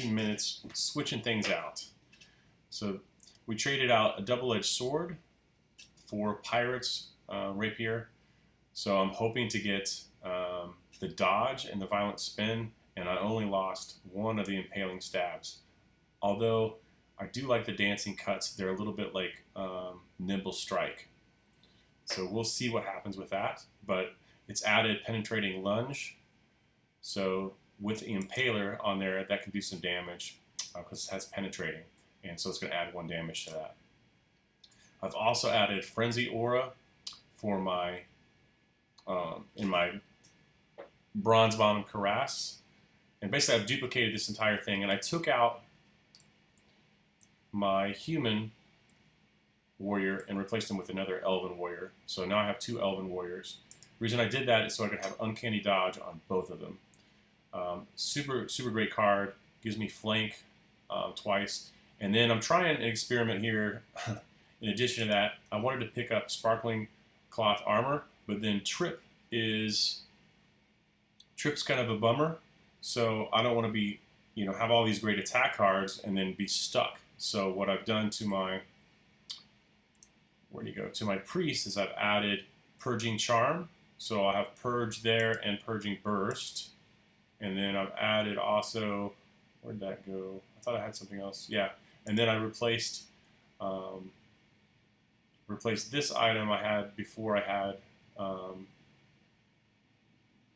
minutes switching things out. So we traded out a double-edged sword for Pirate's rapier. So I'm hoping to get the dodge and the violent spin, and I only lost one of the impaling stabs. Although I do like the dancing cuts. They're a little bit like nimble strike. So we'll see what happens with that. But it's added penetrating lunge. So with the impaler on there, that can do some damage because it has penetrating. And so it's going to add 1 damage to that. I've also added Frenzy Aura for my in my Bronze Bottom Cuirass. And basically I've duplicated this entire thing, and I took out my human warrior and replaced him with another elven warrior. So now I have 2 elven warriors. The reason I did that is so I could have uncanny dodge on both of them. Super great card. Gives me flank twice. And then I'm trying an experiment here. In addition to that, I wanted to pick up sparkling cloth armor, but then Trip's kind of a bummer. So I don't want to be, have all these great attack cards and then be stuck. So what I've done to my, to my priest is I've added Purging Charm. So I'll have Purge there and Purging Burst. And then I've added also, where'd that go? I thought I had something else. Yeah. And then I replaced this item I had before. I had, I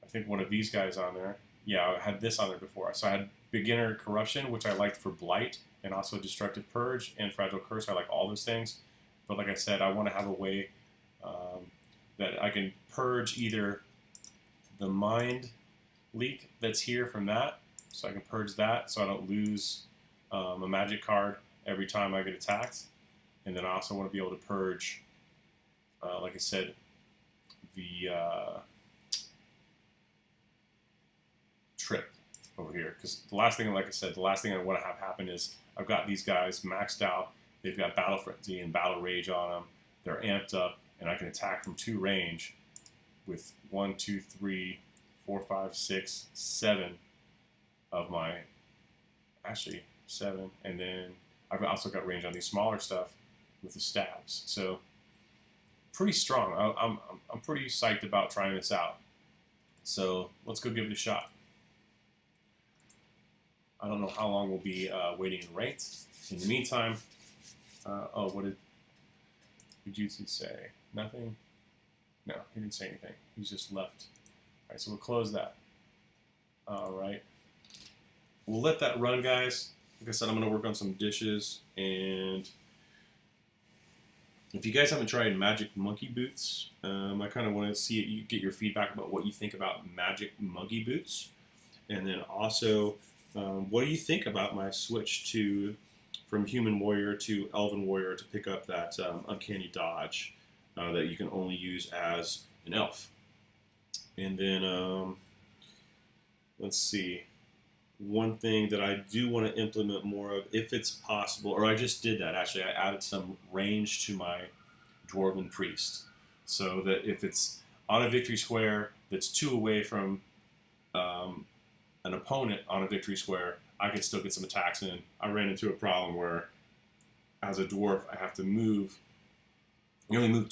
think one of these guys on there. Yeah, I had this on there before. So I had Beginner Corruption, which I liked for Blight, and also Destructive Purge and Fragile Curse. I like all those things. But like I said, I want to have a way that I can purge either the Mind Leak that's here from that, so I can purge that so I don't lose a magic card every time I get attacked. And then I also want to be able to purge, like I said, the Trip over here. Because the last thing, like I said, the last thing I want to have happen is I've got these guys maxed out. They've got Battle Frenzy and Battle Rage on them. They're amped up, and I can attack from 2 range with 1, 2, 3, 4, 5, 6, 7 of my, actually 7, and then I've also got range on these smaller stuff with the stabs. So pretty strong. I'm pretty psyched about trying this out. So let's go give it a shot. I don't know how long we'll be waiting in ranked. In the meantime, what did Fujitsu say? Nothing? No, he didn't say anything. He's just left. All right, so we'll close that. All right. We'll let that run, guys. Like I said, I'm going to work on some dishes. And if you guys haven't tried Magic Monkey Boots, I kind of want to see you get your feedback about what you think about Magic Monkey Boots. And then also, what do you think about my switch from Human Warrior to Elven Warrior to pick up that Uncanny Dodge that you can only use as an elf? And then, let's see. One thing that I do want to implement more of, if it's possible, or I just did that actually, I added some range to my Dwarven Priest. So that if it's on a victory square that's 2 away from an opponent on a victory square, I can still get some attacks in. I ran into a problem where, as a dwarf, I have to move. You only move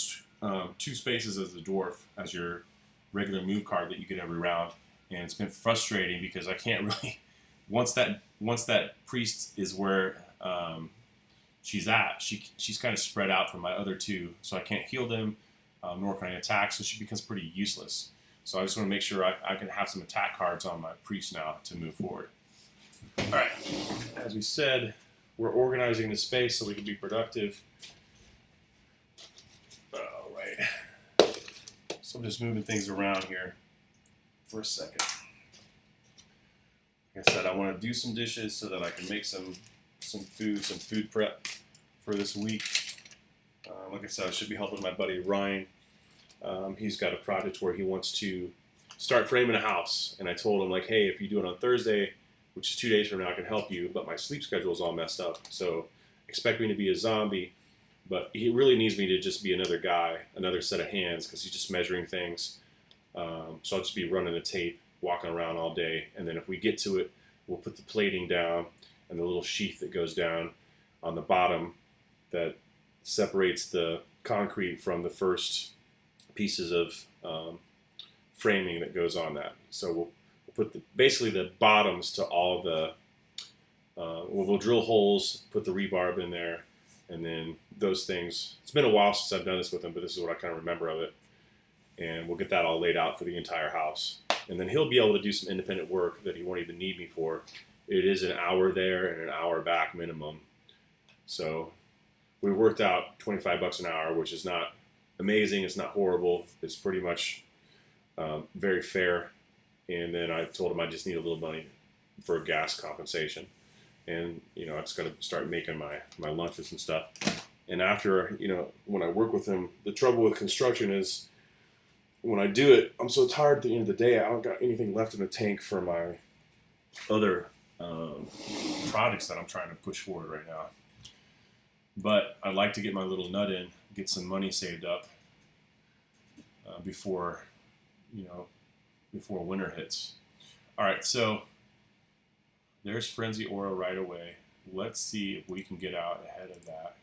2 spaces as a dwarf as your regular move card that you get every round, and it's been frustrating because I can't really. Once that priest is where she's at, she's kind of spread out from my other 2, so I can't heal them, nor can I attack. So she becomes pretty useless. So I just want to make sure I can have some attack cards on my priest now to move forward. All right, as we said, we're organizing the space so we can be productive. All right, so I'm just moving things around here for a second. Like I said, I want to do some dishes so that I can make some food prep for this week. Like I said, I should be helping my buddy Ryan. He's got a project where he wants to start framing a house, and I told him, like, hey, if you do it on Thursday, which is 2 days from now, I can help you, but my sleep schedule is all messed up, so expect me to be a zombie. But he really needs me to just be another guy, another set of hands, because he's just measuring things. So I'll just be running the tape, walking around all day, and then if we get to it, we'll put the plating down, and the little sheath that goes down on the bottom that separates the concrete from the first pieces of framing that goes on that. So we'll put basically the bottoms to all the, we'll drill holes, put the rebarb in there, and then those things. It's been a while since I've done this with him, but this is what I kind of remember of it. And we'll get that all laid out for the entire house. And then he'll be able to do some independent work that he won't even need me for. It is an hour there and an hour back minimum. So we worked out $25 an hour, which is not amazing. It's not horrible. It's pretty much very fair. And then I told him I just need a little money for gas compensation. And, you know, I just got to start making my lunches and stuff. And after, you know, when I work with him, the trouble with construction is when I do it, I'm so tired at the end of the day, I don't got anything left in the tank for my other projects that I'm trying to push forward right now. But I'd like to get my little nut in, get some money saved up before, you know, before winter hits. All right, so there's Frenzy Aura right away. Let's see if we can get out ahead of that.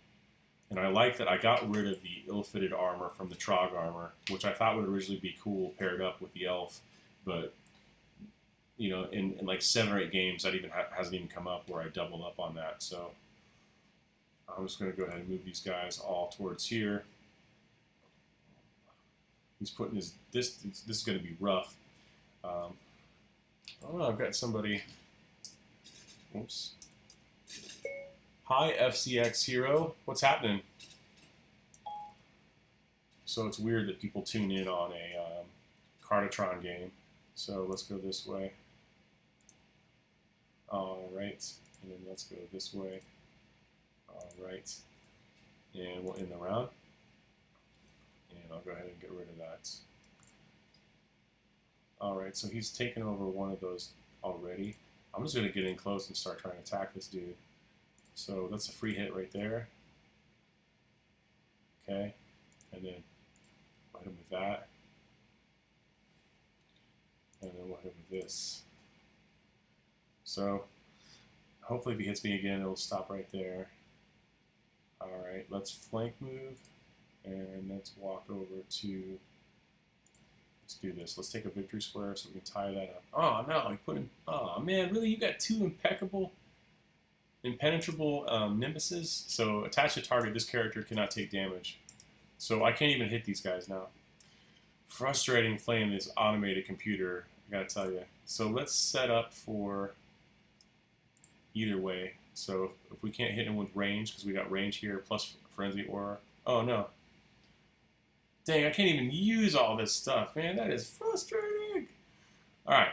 And I like that I got rid of the ill-fitted armor from the Trog armor, which I thought would originally be cool paired up with the elf. But, you know, in like 7 or 8 games, that even hasn't even come up where I doubled up on that. So I'm just going to go ahead and move these guys all towards here. He's putting his, this is going to be rough. Oh, I've got somebody. Oops. Hi, FCX Hero. What's happening? So it's weird that people tune in on a Cardatron game. So let's go this way. All right. And then let's go this way. All right. And we'll end the round. And I'll go ahead and get rid of that. All right. So he's taken over one of those already. I'm just going to get in close and start trying to attack this dude. So that's a free hit right there. Okay, and then we'll hit him with that. And then we'll hit him with this. So hopefully if he hits me again, it'll stop right there. Alright, let's flank move. And let's walk over to, let's do this. Let's take a victory square so we can tie that up. Oh no, he put him, oh man, really? You got 2 impenetrable nimbuses. So attached to target, this character cannot take damage. So I can't even hit these guys now. Frustrating playing this automated computer, I gotta tell you. So let's set up for either way. So if we can't hit him with range, because we got range here plus frenzy aura. Oh no. Dang, I can't even use all this stuff, man. That is frustrating. Alright.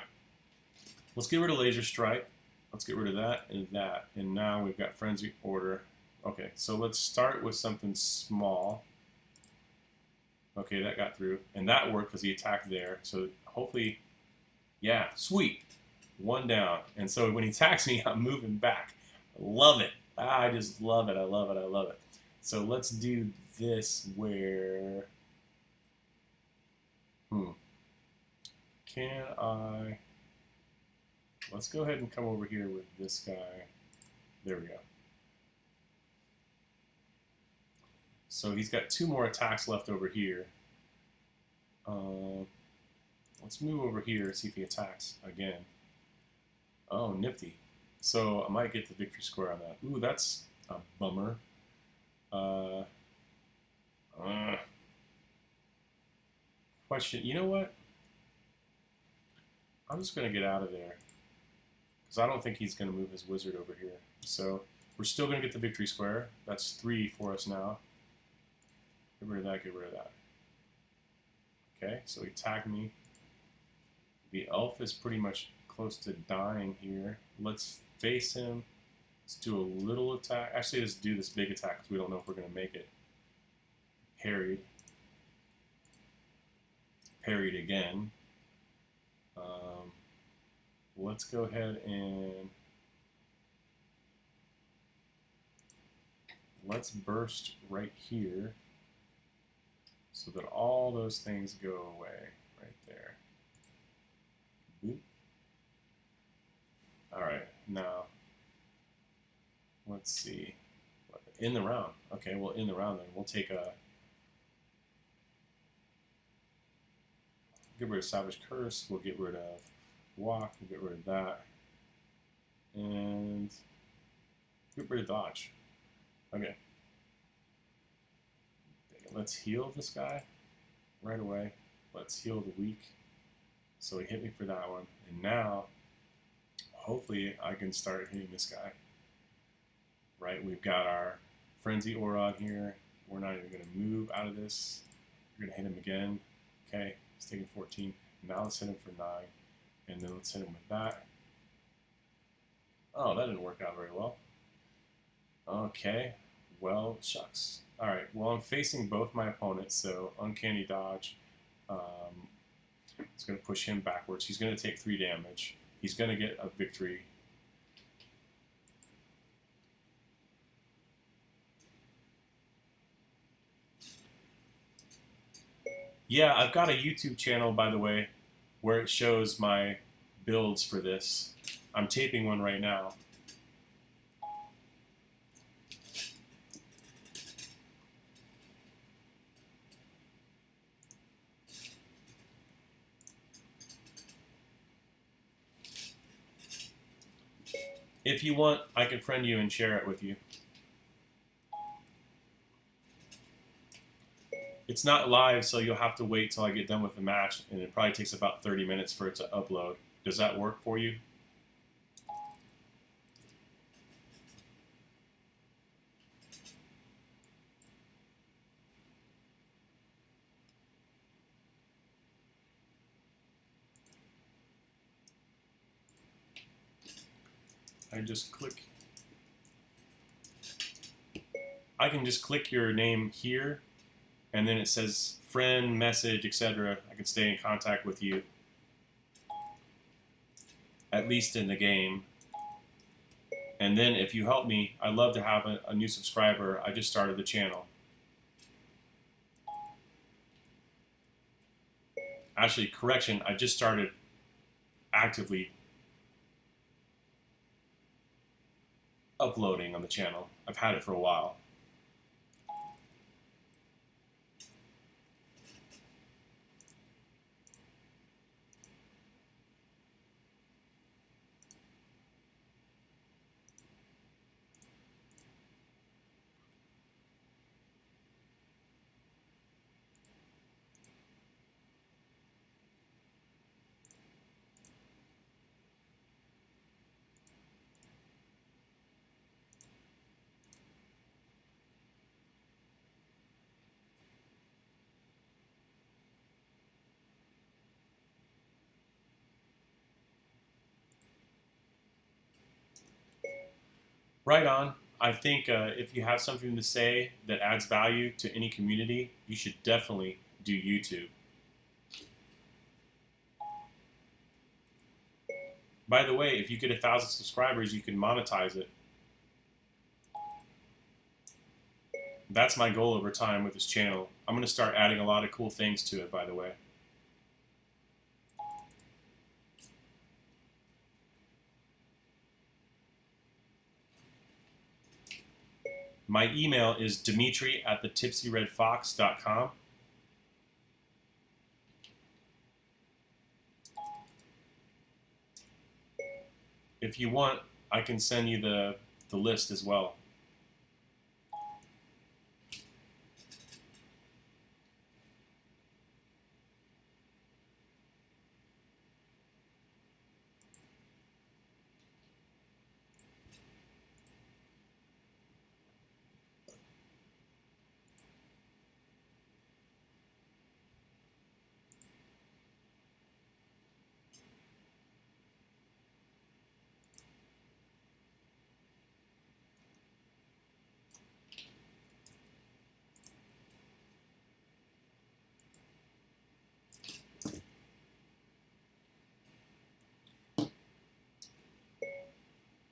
Let's get rid of laser strike. Let's get rid of that and that. And now we've got frenzy order. Okay, so let's start with something small. Okay, that got through. And that worked because he attacked there. So hopefully, yeah, sweet. 1 down. And so when he attacks me, I'm moving back. Love it. I just love it. I love it. I love it. So let's do this where... Can I... Let's go ahead and come over here with this guy. There we go. So he's got 2 more attacks left over here. Let's move over here and see if he attacks again. Oh, nifty. So I might get the victory square on that. Ooh, that's a bummer. Question, you know what? I'm just going to get out of there. Because I don't think he's going to move his wizard over here. So we're still going to get the victory square. That's 3 for us now. Get rid of that, get rid of that. Okay, so he attacked me. The elf is pretty much close to dying here. Let's face him. Let's do a little attack. Actually, let's do this big attack because we don't know if we're going to make it. Parried. Parried again. Let's go ahead and let's burst right here so that all those things go away right there. Boop. All right, now let's see. In the round. Okay, well, in the round then. We'll take a... Get rid of Savage Curse. We'll get rid of Walk. We'll get rid of that. And get rid of Dodge. Okay. Let's heal this guy right away. Let's heal the weak. So he hit me for that one. And now, hopefully, I can start hitting this guy. Right? We've got our Frenzy Orog here. We're not even going to move out of this. We're going to hit him again. Okay, he's taking 14. Now let's hit him for 9. And then let's hit him with that. Oh, that didn't work out very well. Okay, well, shucks. Alright, well, I'm facing both my opponents, so Uncanny Dodge. It's going to push him backwards. He's going to take 3 damage. He's going to get a victory. Yeah, I've got a YouTube channel, by the way, where it shows my builds for this. I'm taping one right now. If you want, I can friend you and share it with you. It's not live, so you'll have to wait till I get done with the match, and it probably takes about 30 minutes for it to upload. Does that work for you? I can just click your name here, and then it says friend, message, etc. I can stay in contact with you, at least in the game. And then if you help me, I'd love to have a new subscriber. I just started the channel. Actually, correction, I just started actively uploading on the channel. I've had it for a while. Right on. I think if you have something to say that adds value to any community, you should definitely do YouTube. By the way, if you get 1,000 subscribers, you can monetize it. That's my goal over time with this channel. I'm going to start adding a lot of cool things to it, by the way. My email is dimitri@thetipsyredfox.com. If you want, I can send you the list as well.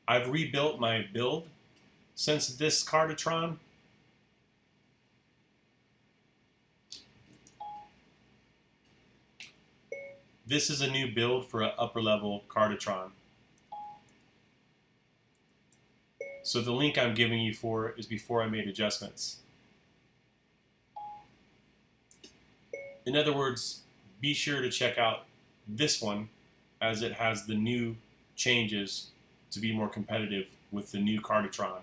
I've rebuilt my build since this Cardatron. This is a new build for an upper level Cardatron. So the link I'm giving you for is before I made adjustments. In other words, be sure to check out this one as it has the new changes to be more competitive with the new Cardatron.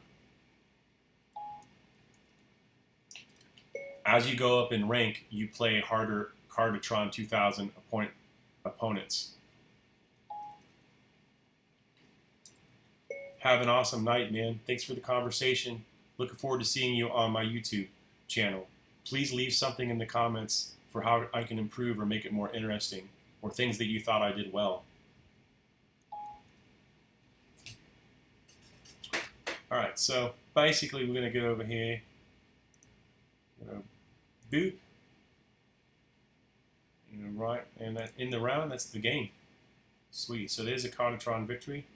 As you go up in rank, you play harder Cardatron2000 opponents. Have an awesome night, man. Thanks for the conversation. Looking forward to seeing you on my YouTube channel. Please leave something in the comments for how I can improve or make it more interesting, or things that you thought I did well. Alright, so basically we're going to go over here. Boop. Right, and in the round, that's the game. Sweet. So there's a Cardatron victory.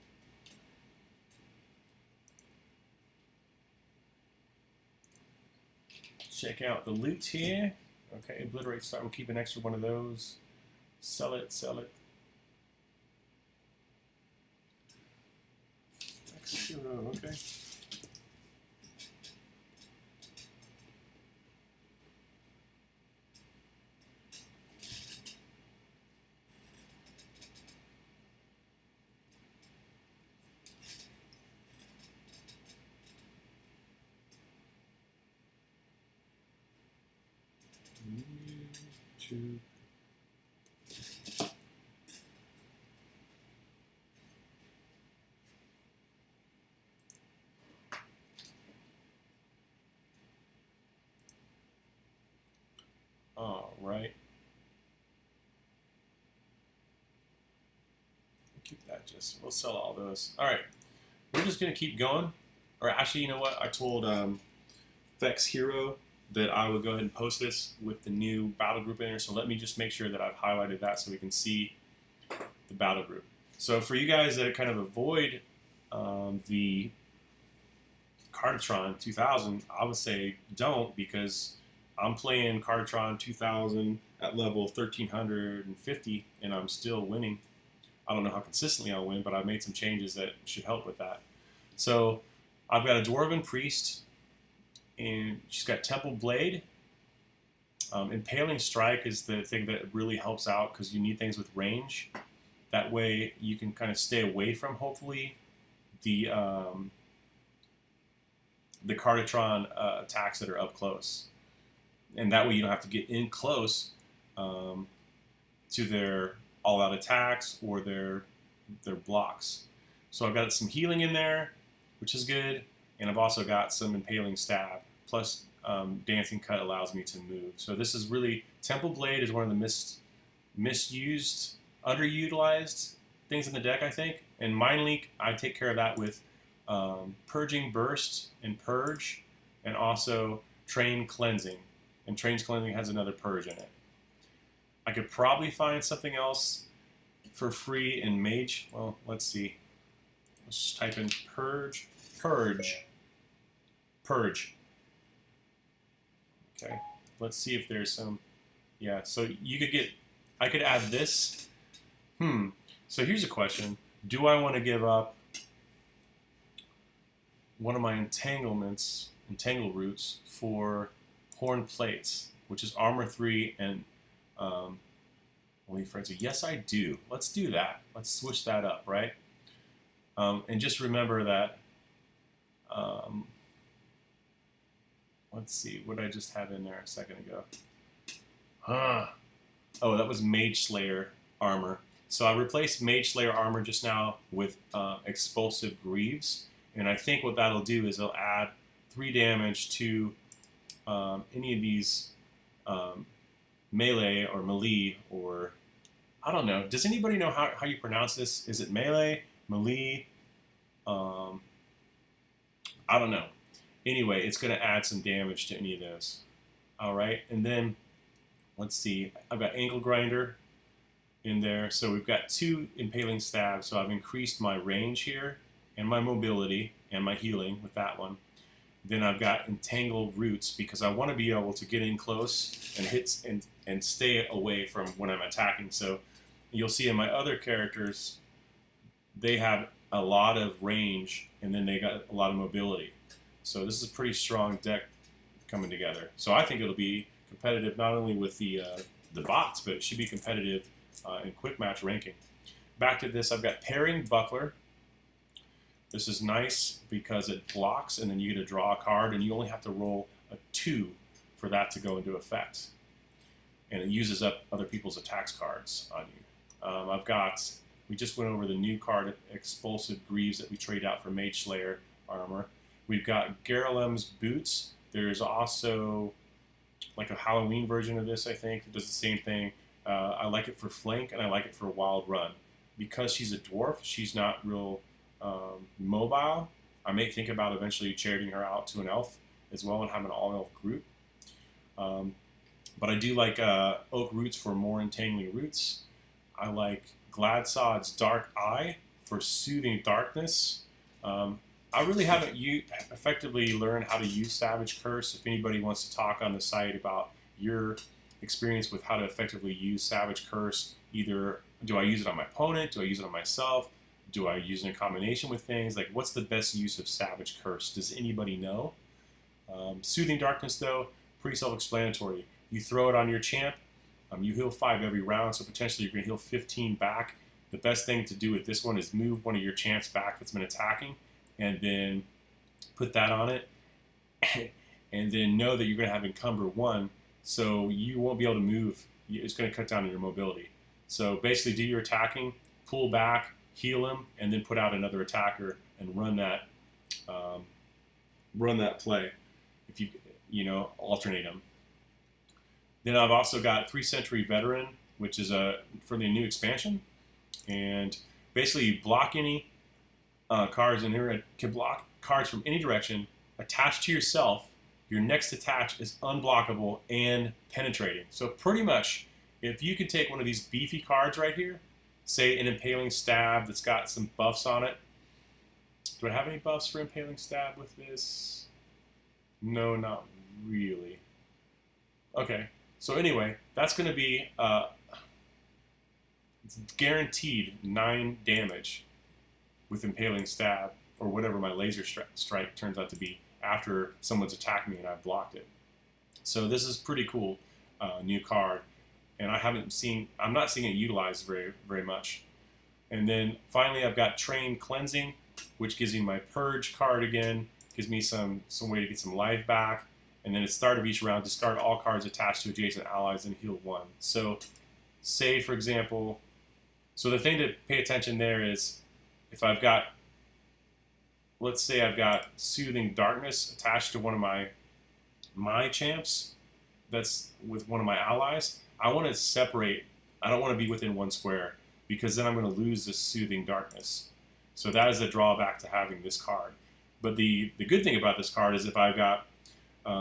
Check out the loot here. Okay, obliterate start. We'll keep an extra one of those. Sell it, sell it. FexHiro, okay. YouTube. All right. Keep that just, we'll sell all those. All right. We're just going to keep going. Or actually, you know what? I told FexHiro that I would go ahead and post this with the new battle group in there. So let me just make sure that I've highlighted that so we can see the battle group. So for you guys that kind of avoid the Cardatron2000, I would say don't, because I'm playing Cardatron2000 at level 1350 and I'm still winning. I don't know how consistently I'll win, but I've made some changes that should help with that. So I've got a Dwarven Priest, and she's got Temple Blade. Impaling Strike is the thing that really helps out because you need things with range. That way you can kind of stay away from, hopefully, the Cardatron attacks that are up close. And that way you don't have to get in close to their all-out attacks or their blocks. So I've got some healing in there, which is good. And I've also got some Impaling Stab. Plus, Dancing Cut allows me to move. So this is really... Temple Blade is one of the misused, underutilized things in the deck, I think. And Mind Leak, I take care of that with Purging Burst and Purge, and also Train Cleansing. And Train Cleansing has another Purge in it. I could probably find something else for free in Mage. Well, let's see. Let's just type in Purge. Purge. Okay, let's see if there's some. Yeah, so you could get. I could add this. So here's a question: do I want to give up one of my entangle roots for Horn Plates, which is armor 3 and only frenzy? Yes, I do. Let's do that. Let's switch that up, right? And just remember that. Let's see, what did I just have in there a second ago? Oh, that was Mage Slayer armor. So I replaced Mage Slayer armor just now with Expulsive Greaves. And I think what that'll do is it'll add 3 damage to any of these melee or melee, or I don't know. Does anybody know how you pronounce this? Is it melee, melee? I don't know. Anyway, it's going to add some damage to any of those. All right, and then let's see. I've got Angle Grinder in there, so we've got 2 Impaling Stabs. So I've increased my range here, and my mobility, and my healing with that one. Then I've got Entangle Roots because I want to be able to get in close and hit and stay away from when I'm attacking. So you'll see in my other characters, they have a lot of range, and then they got a lot of mobility. So this is a pretty strong deck coming together. So I think it'll be competitive not only with the bots, but it should be competitive in Quickmatch ranking. Back to this, I've got Pairing Buckler. This is nice because it blocks, and then you get to draw a card, and you only have to roll a 2 for that to go into effect. And it uses up other people's attacks cards on you. We just went over the new card, Expulsive Greaves, that we trade out for Mage Slayer armor. We've got Garalem's Boots. There's also like a Halloween version of this, I think. It does the same thing. I like it for Flank, and I like it for Wild Run. Because she's a dwarf, she's not real mobile. I may think about eventually charitying her out to an elf as well and have an all-elf group. But I do like Oak Roots for more entangling roots. I like Gladsod's Dark Eye for soothing darkness. I really haven't effectively learned how to use Savage Curse. If anybody wants to talk on the site about your experience with how to effectively use Savage Curse, either do I use it on my opponent, do I use it on myself, do I use it in combination with things? Like, what's the best use of Savage Curse? Does anybody know? Soothing Darkness, though, pretty self-explanatory. You throw it on your champ, you heal 5 every round, so potentially you're going to heal 15 back. The best thing to do with this one is move one of your champs back that's been attacking, and then put that on it, and then know that you're going to have Encumber 1, so you won't be able to move. It's going to cut down on your mobility. So basically do your attacking, pull back, heal him, and then put out another attacker and run that play. If you alternate them. Then I've also got 3 Century Veteran, which is from the new expansion, and basically you block any cards in here. It can block cards from any direction attached to yourself. Your next attach is unblockable and penetrating. So pretty much, if you could take one of these beefy cards right here, say an Impaling Stab that's got some buffs on it. Do I have any buffs for Impaling Stab with this? No, not really. Okay, so anyway, that's going to be it's guaranteed 9 damage with Impaling Stab, or whatever my Laser Strike turns out to be, after someone's attacked me and I've blocked it. So this is pretty cool new card, and I'm not seeing it utilized very, very much. And then finally I've got Train Cleansing, which gives me my Purge card again, gives me some way to get some life back, and then at the start of each round, discard all cards attached to adjacent allies and heal 1. So say, for example, so the thing to pay attention there is, if I've got, let's say I've got Soothing Darkness attached to one of my champs that's with one of my allies, I want to separate. I don't want to be within 1 square, because then I'm going to lose this Soothing Darkness. So that is a drawback to having this card. But the good thing about this card is if I've got,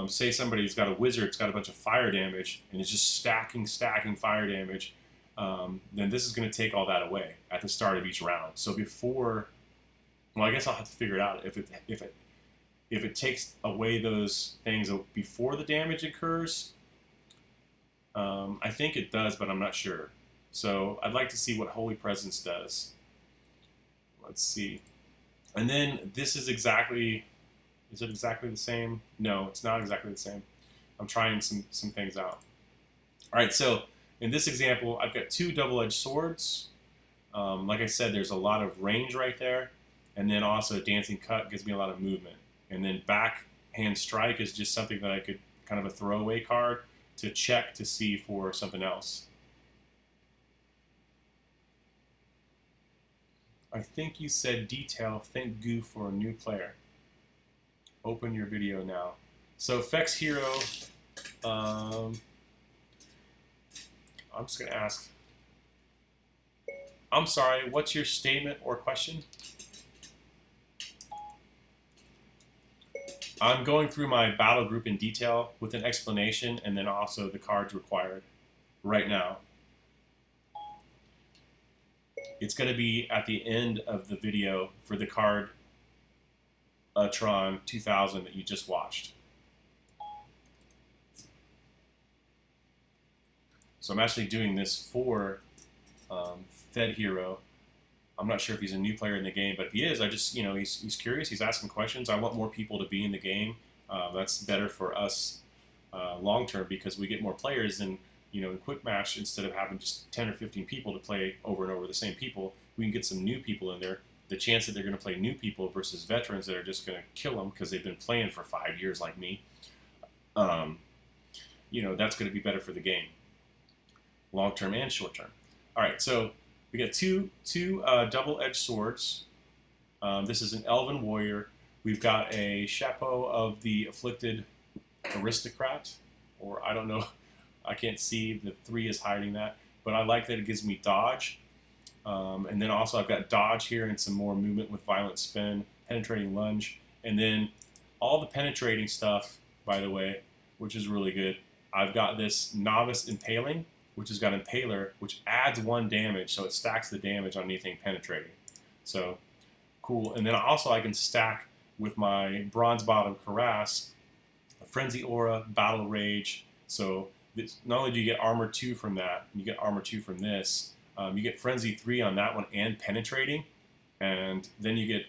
say somebody's got a wizard, it's got a bunch of fire damage, and it's just stacking fire damage, then this is going to take all that away at the start of each round. So before, well, I guess I'll have to figure it out if it takes away those things before the damage occurs. I think it does, but I'm not sure. So I'd like to see what Holy Presence does. Let's see. And then this is exactly, is it exactly the same? No, it's not exactly the same. I'm trying some things out. All right, so in this example, I've got 2 double-edged swords. Like I said, there's a lot of range right there. And then also Dancing Cut gives me a lot of movement. And then Backhand Strike is just something that I could, kind of a throwaway card to check to see for something else. I think you said detail, thank Goo for a new player. Open your video now. So FexHiro, I'm just going to ask, I'm sorry, what's your statement or question? I'm going through my battle group in detail with an explanation and then also the cards required right now. It's going to be at the end of the video for the Cardatron2000 that you just watched. So I'm actually doing this for FexHiro I'm not sure if he's a new player in the game, but if he is, I just, he's curious. He's asking questions. I want more people to be in the game. That's better for us long term because we get more players. And in Quickmatch, instead of having just 10 or 15 people to play over and over the same people, we can get some new people in there. The chance that they're going to play new people versus veterans that are just going to kill them because they've been playing for 5 years like me, that's going to be better for the game, long term and short term. All right, so we got two double-edged swords. This is an elven warrior. We've got a chapeau of the afflicted aristocrat, or I don't know, I can't see, the 3 is hiding that, but I like that it gives me dodge. And then also I've got dodge here and some more movement with violent spin, penetrating lunge, and then all the penetrating stuff, by the way, which is really good. I've got this novice impaling, which has got impaler, which adds 1 damage, so it stacks the damage on anything penetrating. So cool. And then also I can stack with my bronze bottom cuirass, frenzy aura, battle rage. So not only do you get armor 2 from that, you get armor 2 from this. You get frenzy 3 on that one and penetrating, and then you get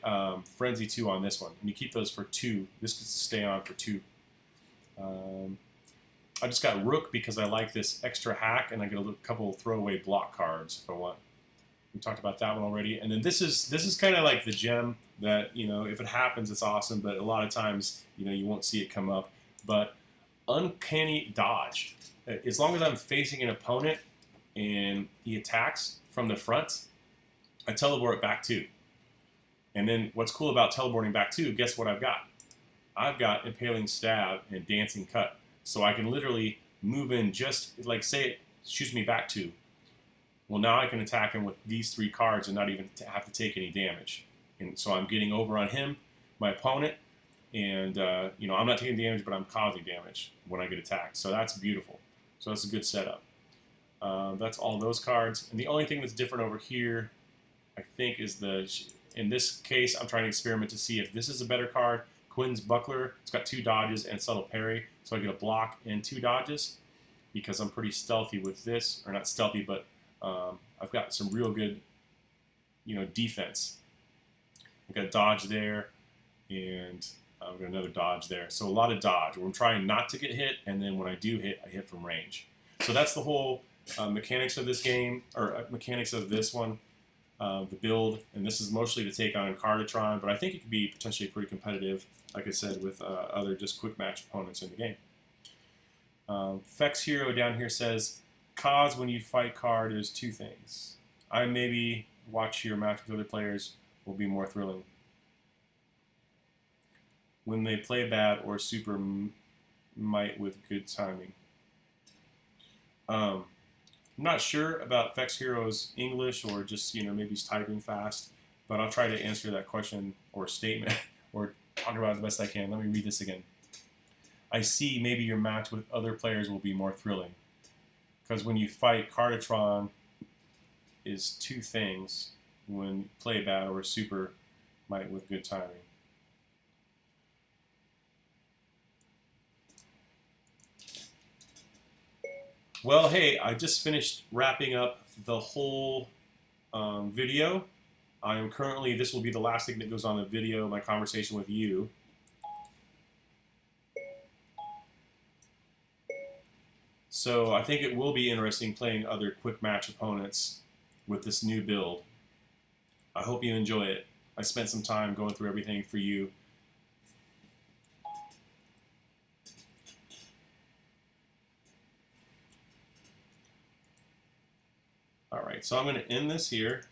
frenzy 2 on this one, and you keep those for 2. This gets to stay on for 2. I just got Rook because I like this extra hack, and I get a couple throwaway block cards if I want. We talked about that one already, and then this is kind of like the gem that if it happens, it's awesome, but a lot of times you won't see it come up. But uncanny dodge. As long as I'm facing an opponent and he attacks from the front, I teleport back 2. And then what's cool about teleporting back 2, guess what I've got? I've got Impaling Stab and Dancing Cut. So I can literally move in just, like say it shoots me back 2. Well, now I can attack him with these 3 cards and not even have to take any damage. And so I'm getting over on him, my opponent, and I'm not taking damage, but I'm causing damage when I get attacked. So that's beautiful. So that's a good setup. That's all those cards. And the only thing that's different over here, I think, is in this case, I'm trying to experiment to see if this is a better card. Quinn's Buckler, it's got 2 dodges and subtle parry, so I get a block and 2 dodges because I'm pretty stealthy with this, or not stealthy, but I've got some real good, defense. I've got dodge there, and I've got another dodge there. So a lot of dodge. I'm trying not to get hit, and then when I do hit, I hit from range. So that's the whole mechanics of this game, or mechanics of this one. The build, and this is mostly to take on Cardatron, but I think it could be potentially pretty competitive, like I said, with other just quick match opponents in the game. FexHiro down here says, cause when you fight card is 2 things. I maybe watch your match with other players will be more thrilling. When they play bad or super might with good timing. I'm not sure about FexHiro's English, or just maybe he's typing fast, but I'll try to answer that question or statement or talk about it the best I can. Let me read this again. I see maybe your match with other players will be more thrilling, because when you fight Cardatron is 2 things. When you play bad or super might with good timing. Well, hey, I just finished wrapping up the whole video. I am currently, this will be the last thing that goes on the video, my conversation with you. So I think it will be interesting playing other quick match opponents with this new build. I hope you enjoy it. I spent some time going through everything for you. All right, so I'm going to end this here.